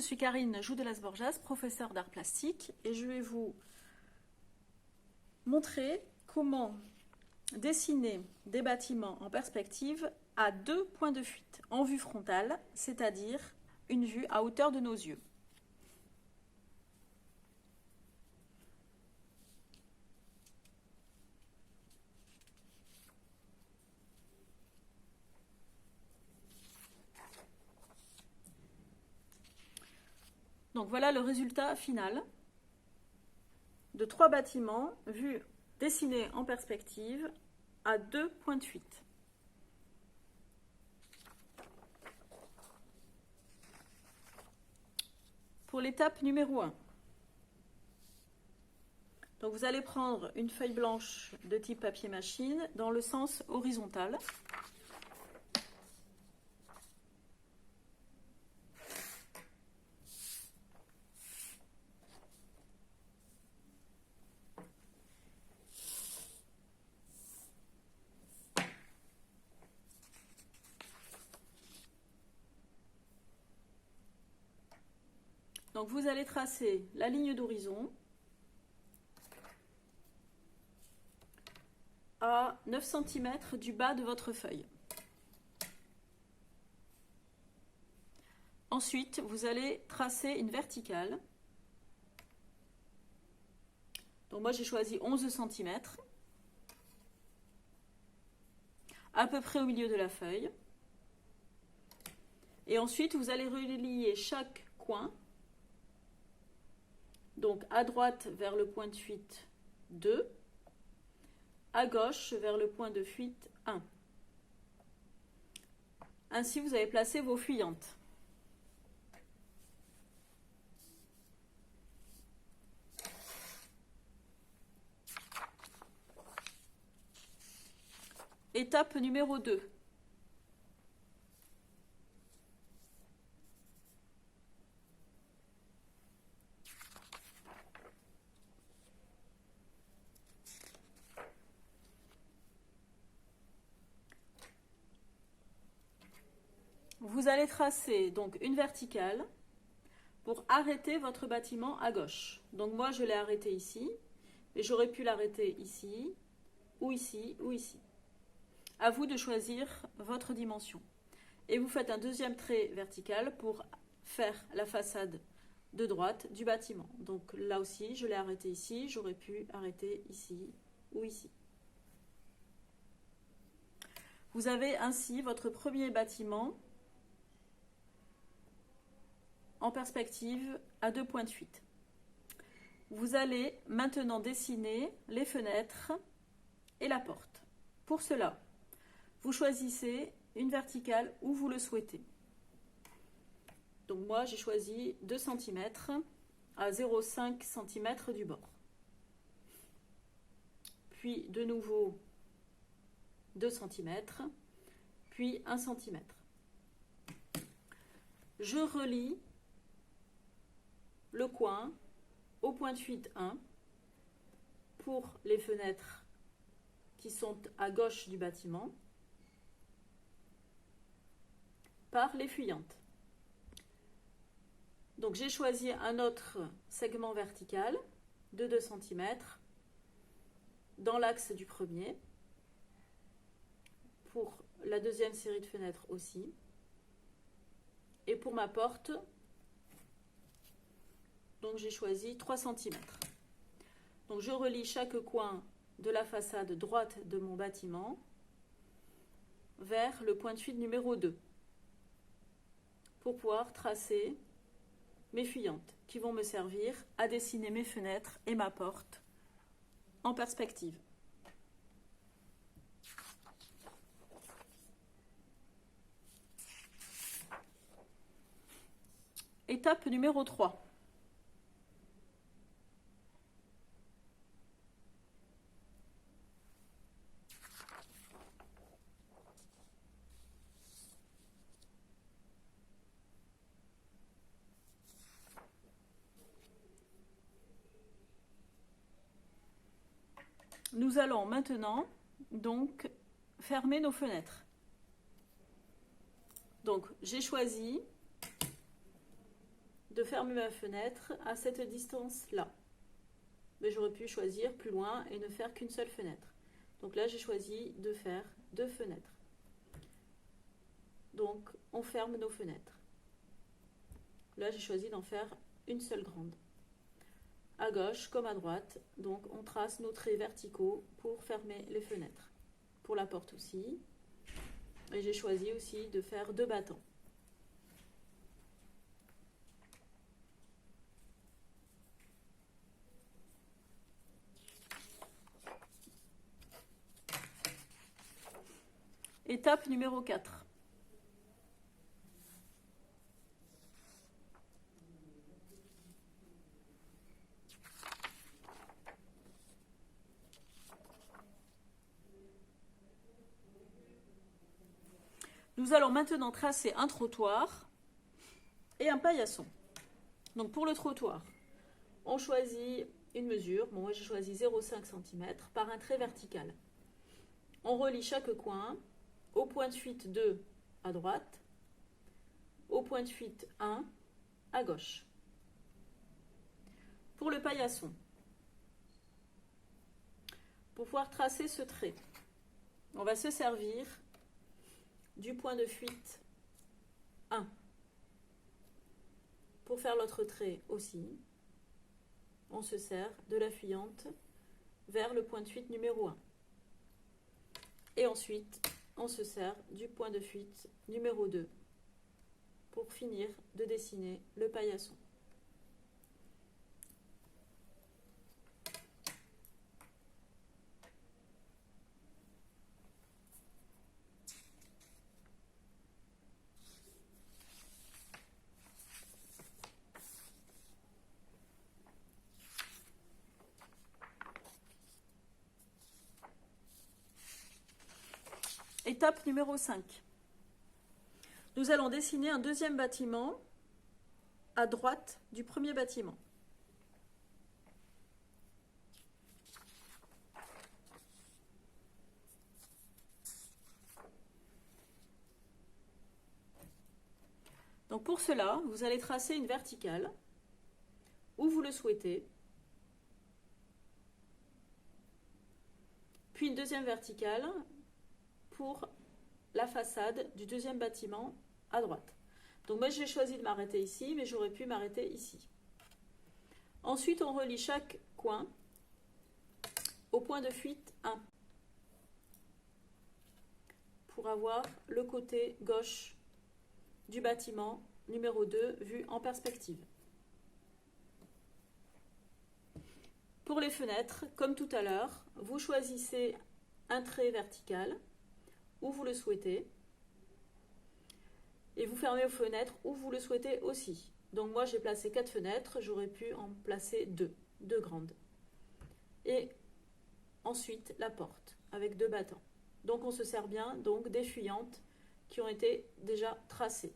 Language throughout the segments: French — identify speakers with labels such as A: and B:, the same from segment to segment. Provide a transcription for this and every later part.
A: je suis Karine Jou de Las Borjas, professeure d'art plastique, et je vais vous montrer comment dessiner des bâtiments en perspective à deux points de fuite, en vue frontale, c'est-à-dire une vue à hauteur de nos yeux. Donc voilà le résultat final de trois bâtiments vus dessinés en perspective à deux points de fuite. Pour l'étape numéro 1, donc vous allez prendre une feuille blanche de type papier machine dans le sens horizontal. Donc vous allez tracer la ligne d'horizon à 9 cm du bas de votre feuille. Ensuite, vous allez tracer une verticale. Donc moi j'ai choisi 11 cm, à peu près au milieu de la feuille. Et ensuite, vous allez relier chaque coin. Donc à droite vers le point de fuite 2, à gauche vers le point de fuite 1. Ainsi, vous avez placé vos fuyantes. Étape numéro 2. Vous allez tracer donc une verticale pour arrêter votre bâtiment à gauche. Donc moi je l'ai arrêté ici, et j'aurais pu l'arrêter ici, ou ici, ou ici. À vous de choisir votre dimension. Et vous faites un deuxième trait vertical pour faire la façade de droite du bâtiment. Donc là aussi, je l'ai arrêté ici, j'aurais pu arrêter ici ou ici. Vous avez ainsi votre premier bâtiment en perspective à deux points de fuite. Vous allez maintenant dessiner les fenêtres et la porte. Pour cela, vous choisissez une verticale où vous le souhaitez. Donc moi, j'ai choisi 2 cm à 0,5 cm du bord. Puis de nouveau 2 cm, puis 1 cm. Je relie le coin au point de fuite 1 pour les fenêtres qui sont à gauche du bâtiment par les fuyantes. Donc j'ai choisi un autre segment vertical de 2 cm dans l'axe du premier, pour la deuxième série de fenêtres aussi, et pour ma porte, donc j'ai choisi 3 cm. Donc je relie chaque coin de la façade droite de mon bâtiment vers le point de fuite numéro 2 pour pouvoir tracer mes fuyantes qui vont me servir à dessiner mes fenêtres et ma porte en perspective. Étape numéro 3. Nous allons maintenant donc fermer nos fenêtres. Donc j'ai choisi de fermer ma fenêtre à cette distance-là. Mais j'aurais pu choisir plus loin et ne faire qu'une seule fenêtre. Donc là, j'ai choisi de faire 2 fenêtres. Donc, on ferme nos fenêtres. Là, j'ai choisi d'en faire une seule grande. À gauche comme à droite, donc on trace nos traits verticaux pour fermer les fenêtres. Pour la porte aussi. Et j'ai choisi aussi de faire 2 battants. Étape numéro 4. Nous allons maintenant tracer un trottoir et un paillasson. Donc pour le trottoir, on choisit une mesure. Bon, moi j'ai choisi 0,5 cm par un trait vertical. On relie chaque coin au point de fuite 2 à droite, au point de fuite 1 à gauche. Pour le paillasson, pour pouvoir tracer ce trait, on va se servir du point de fuite 1. Pour faire l'autre trait aussi, on se sert de la fuyante vers le point de fuite numéro 1. Et ensuite, on se sert du point de fuite numéro 2 pour finir de dessiner le paillasson. Étape numéro 5. Nous allons dessiner un deuxième bâtiment à droite du premier bâtiment. Donc pour cela, vous allez tracer une verticale où vous le souhaitez, puis une deuxième verticale pour la façade du deuxième bâtiment à droite. Donc moi j'ai choisi de m'arrêter ici, mais j'aurais pu m'arrêter ici. Ensuite, on relie chaque coin au point de fuite 1 pour avoir le côté gauche du bâtiment numéro 2 vu en perspective. Pour les fenêtres, comme tout à l'heure, vous choisissez un trait vertical où vous le souhaitez et vous fermez vos fenêtres où vous le souhaitez aussi. Donc moi j'ai placé 4 fenêtres, j'aurais pu en placer 2 grandes. Et ensuite la porte avec 2 battants. Donc on se sert bien donc des fuyantes qui ont été déjà tracées.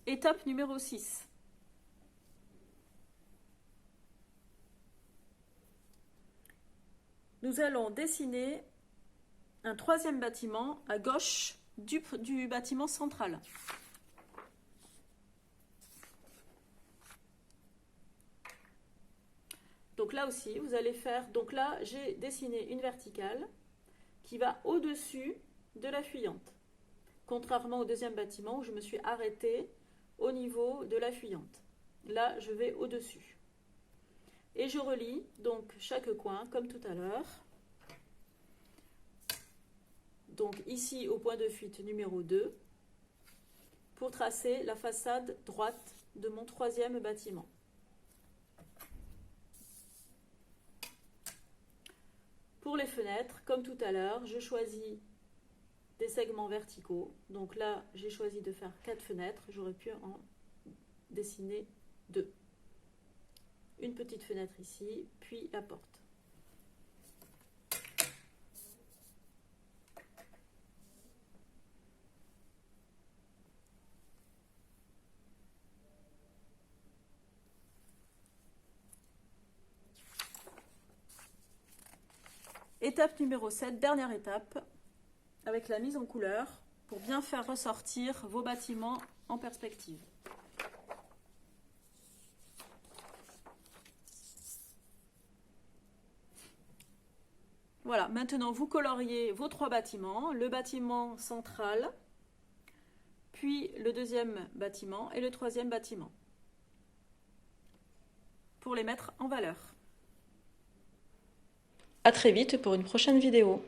A: Étape numéro 6. Nous allons dessiner un troisième bâtiment à gauche du bâtiment central. Donc là aussi, vous allez faire... Donc là, j'ai dessiné une verticale qui va au-dessus de la fuyante. Contrairement au deuxième bâtiment où je me suis arrêtée au niveau de la fuyante. Là, je vais au-dessus. Et je relie donc chaque coin comme tout à l'heure. Donc ici au point de fuite numéro 2 pour tracer la façade droite de mon troisième bâtiment. Pour les fenêtres, comme tout à l'heure, je choisis des segments verticaux. Donc là, j'ai choisi de faire 4 fenêtres. J'aurais pu en dessiner 2. Une petite fenêtre ici, puis la porte. étape numéro 7, dernière étape, avec la mise en couleur, pour bien faire ressortir vos bâtiments en perspective. Voilà, maintenant vous coloriez vos 3 bâtiments, le bâtiment central, puis le deuxième bâtiment et le troisième bâtiment, pour les mettre en valeur. À très vite pour une prochaine vidéo.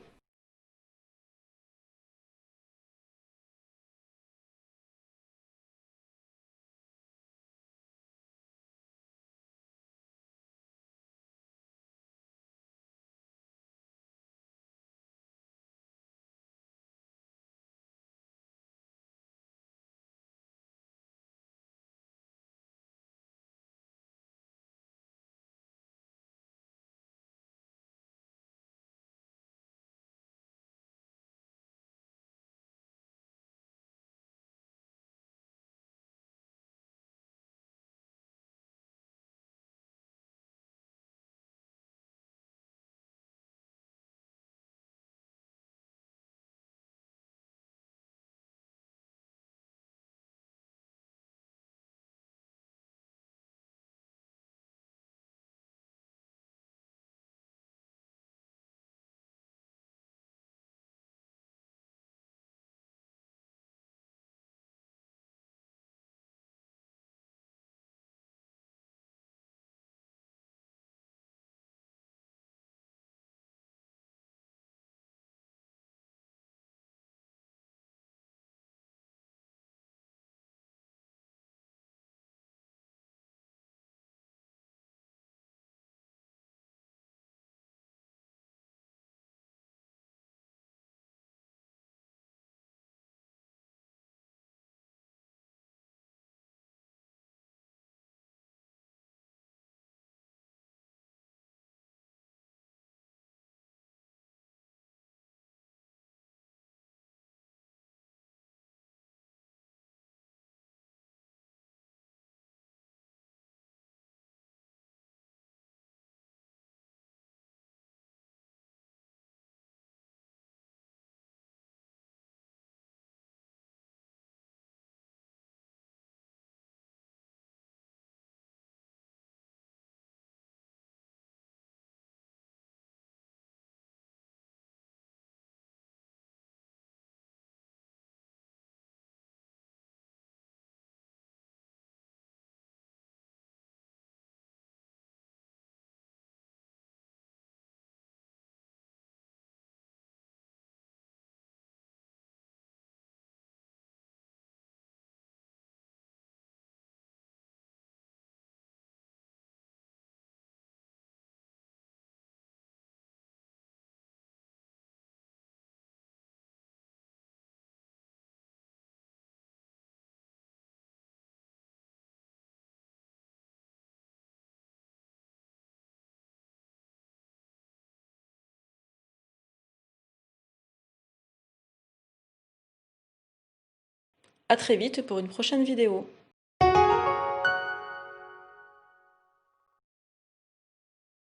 A: À très vite pour une prochaine vidéo.